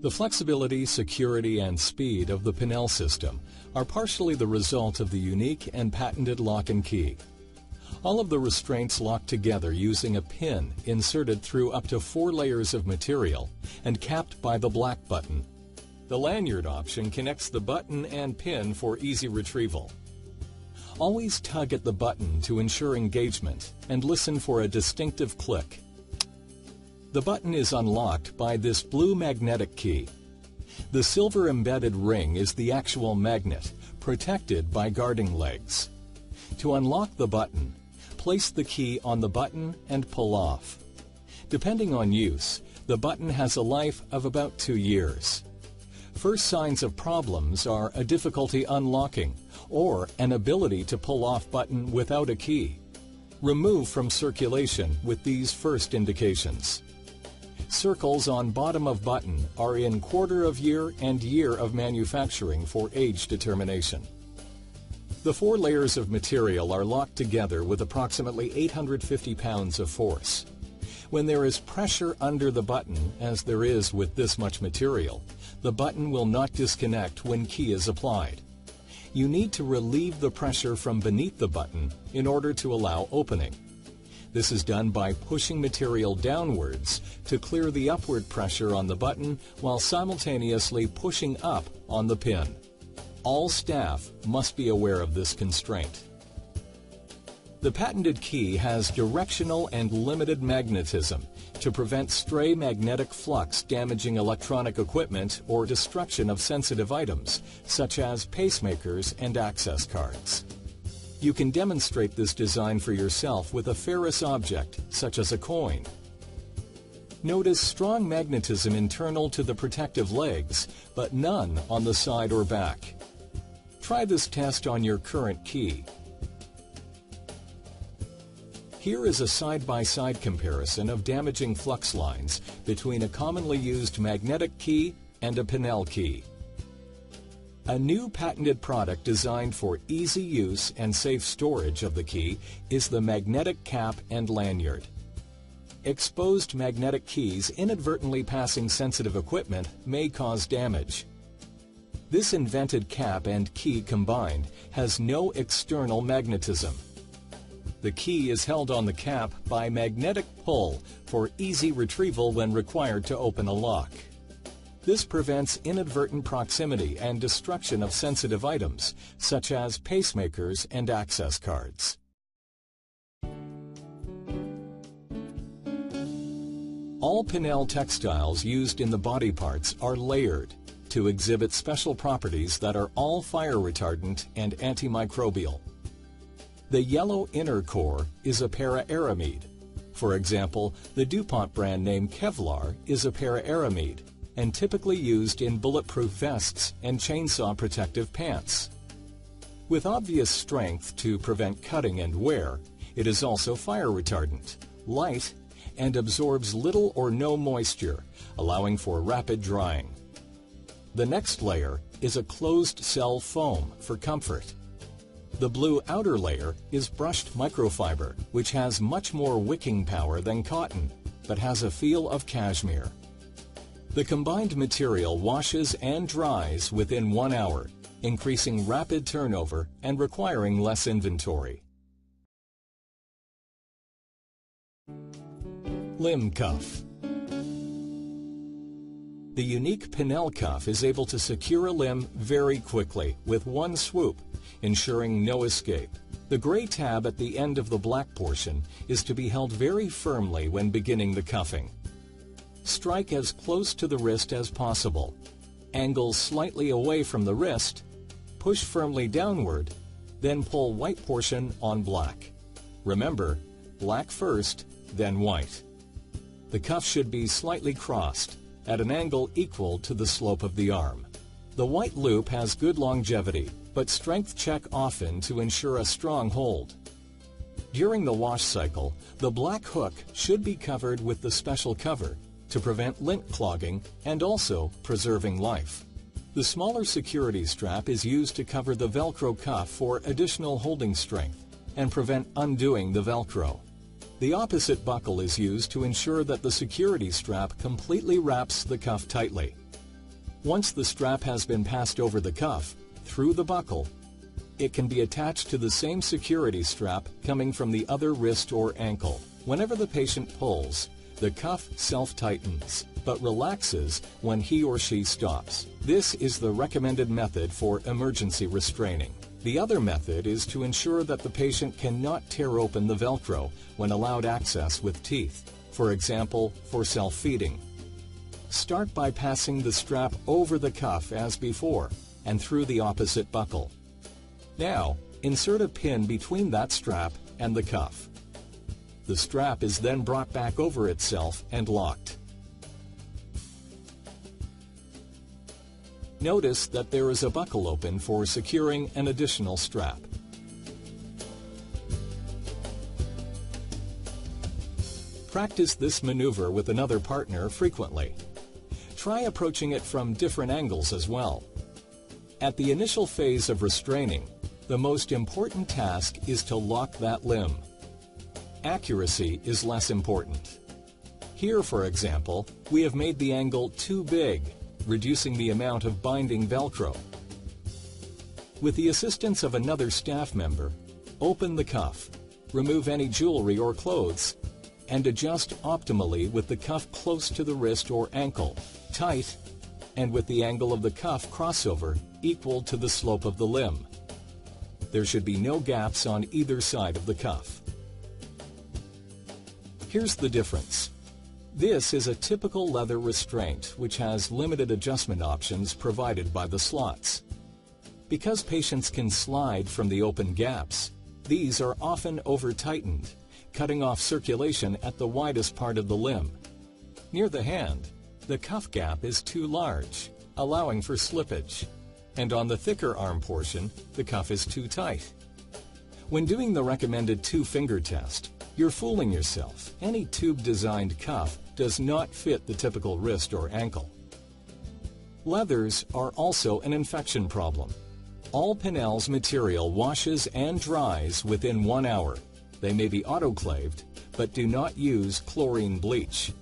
The flexibility, security, and speed of the Pinel system are partially the result of the unique and patented lock and key. All of the restraints lock together using a pin inserted through up to 4 layers of material and capped by the black button. The lanyard option connects the button and pin for easy retrieval. Always tug at the button to ensure engagement and listen for a distinctive click. The button is unlocked by this blue magnetic key. The silver embedded ring is the actual magnet, protected by guarding legs. To unlock the button, place the key on the button and pull off. Depending on use, the button has a life of about 2 years. First signs of problems are a difficulty unlocking or an ability to pull off button without a key. Remove from circulation with these first indications. Circles on bottom of button are in quarter of year and year of manufacturing for age determination. The 4 layers of material are locked together with approximately 850 pounds of force. When there is pressure under the button, as there is with this much material, the button will not disconnect when key is applied. You need to relieve the pressure from beneath the button in order to allow opening. This is done by pushing material downwards to clear the upward pressure on the button while simultaneously pushing up on the pin. All staff must be aware of this constraint. The patented key has directional and limited magnetism to prevent stray magnetic flux damaging electronic equipment or destruction of sensitive items, such as pacemakers and access cards. You can demonstrate this design for yourself with a ferrous object, such as a coin. Notice strong magnetism internal to the protective legs, but none on the side or back. Try this test on your current key. Here is a side-by-side comparison of damaging flux lines between a commonly used magnetic key and a Pinel key. A new patented product designed for easy use and safe storage of the key is the magnetic cap and lanyard. Exposed magnetic keys inadvertently passing sensitive equipment may cause damage. This invented cap and key combined has no external magnetism. The key is held on the cap by magnetic pull for easy retrieval when required to open a lock. This prevents inadvertent proximity and destruction of sensitive items, such as pacemakers and access cards. All Pinel textiles used in the body parts are layered to exhibit special properties that are all fire retardant and antimicrobial. The yellow inner core is a para-aramide. For example, the DuPont brand name Kevlar is a para-aramide and typically used in bulletproof vests and chainsaw protective pants. With obvious strength to prevent cutting and wear, it is also fire retardant, light, and absorbs little or no moisture, allowing for rapid drying. The next layer is a closed-cell foam for comfort. The blue outer layer is brushed microfiber, which has much more wicking power than cotton, but has a feel of cashmere. The combined material washes and dries within 1 hour, increasing rapid turnover and requiring less inventory. Limb cuff. The unique Pinel cuff is able to secure a limb very quickly with one swoop, ensuring no escape. The gray tab at the end of the black portion is to be held very firmly when beginning the cuffing. Strike as close to the wrist as possible. Angle slightly away from the wrist, push firmly downward, then pull white portion on black. Remember, black first, then white. The cuff should be slightly crossed, at an angle equal to the slope of the arm. The white loop has good longevity, but strength check often to ensure a strong hold. During the wash cycle, the black hook should be covered with the special cover to prevent lint clogging and also preserving life. The smaller security strap is used to cover the Velcro cuff for additional holding strength and prevent undoing the Velcro. The opposite buckle is used to ensure that the security strap completely wraps the cuff tightly. Once the strap has been passed over the cuff, through the buckle, it can be attached to the same security strap coming from the other wrist or ankle. Whenever the patient pulls, the cuff self-tightens, but relaxes when he or she stops. This is the recommended method for emergency restraining. The other method is to ensure that the patient cannot tear open the Velcro when allowed access with teeth, for example, for self-feeding. Start by passing the strap over the cuff as before and through the opposite buckle. Now, insert a pin between that strap and the cuff. The strap is then brought back over itself and locked. Notice that there is a buckle open for securing an additional strap. Practice this maneuver with another partner frequently. Try approaching it from different angles as well. At the initial phase of restraining, the most important task is to lock that limb. Accuracy is less important. Here, for example, we have made the angle too big, reducing the amount of binding Velcro. With the assistance of another staff member, open the cuff, remove any jewelry or clothes, and adjust optimally with the cuff close to the wrist or ankle, tight, and with the angle of the cuff crossover equal to the slope of the limb. There should be no gaps on either side of the cuff. Here's the difference. This is a typical leather restraint which has limited adjustment options provided by the slots. Because patients can slide from the open gaps, these are often over-tightened, cutting off circulation at the widest part of the limb. Near the hand, the cuff gap is too large, allowing for slippage, and on the thicker arm portion, the cuff is too tight. When doing the recommended two-finger test, you're fooling yourself. Any tube-designed cuff does not fit the typical wrist or ankle. Leathers are also an infection problem. All Pinel's material washes and dries within 1 hour. They may be autoclaved, but do not use chlorine bleach.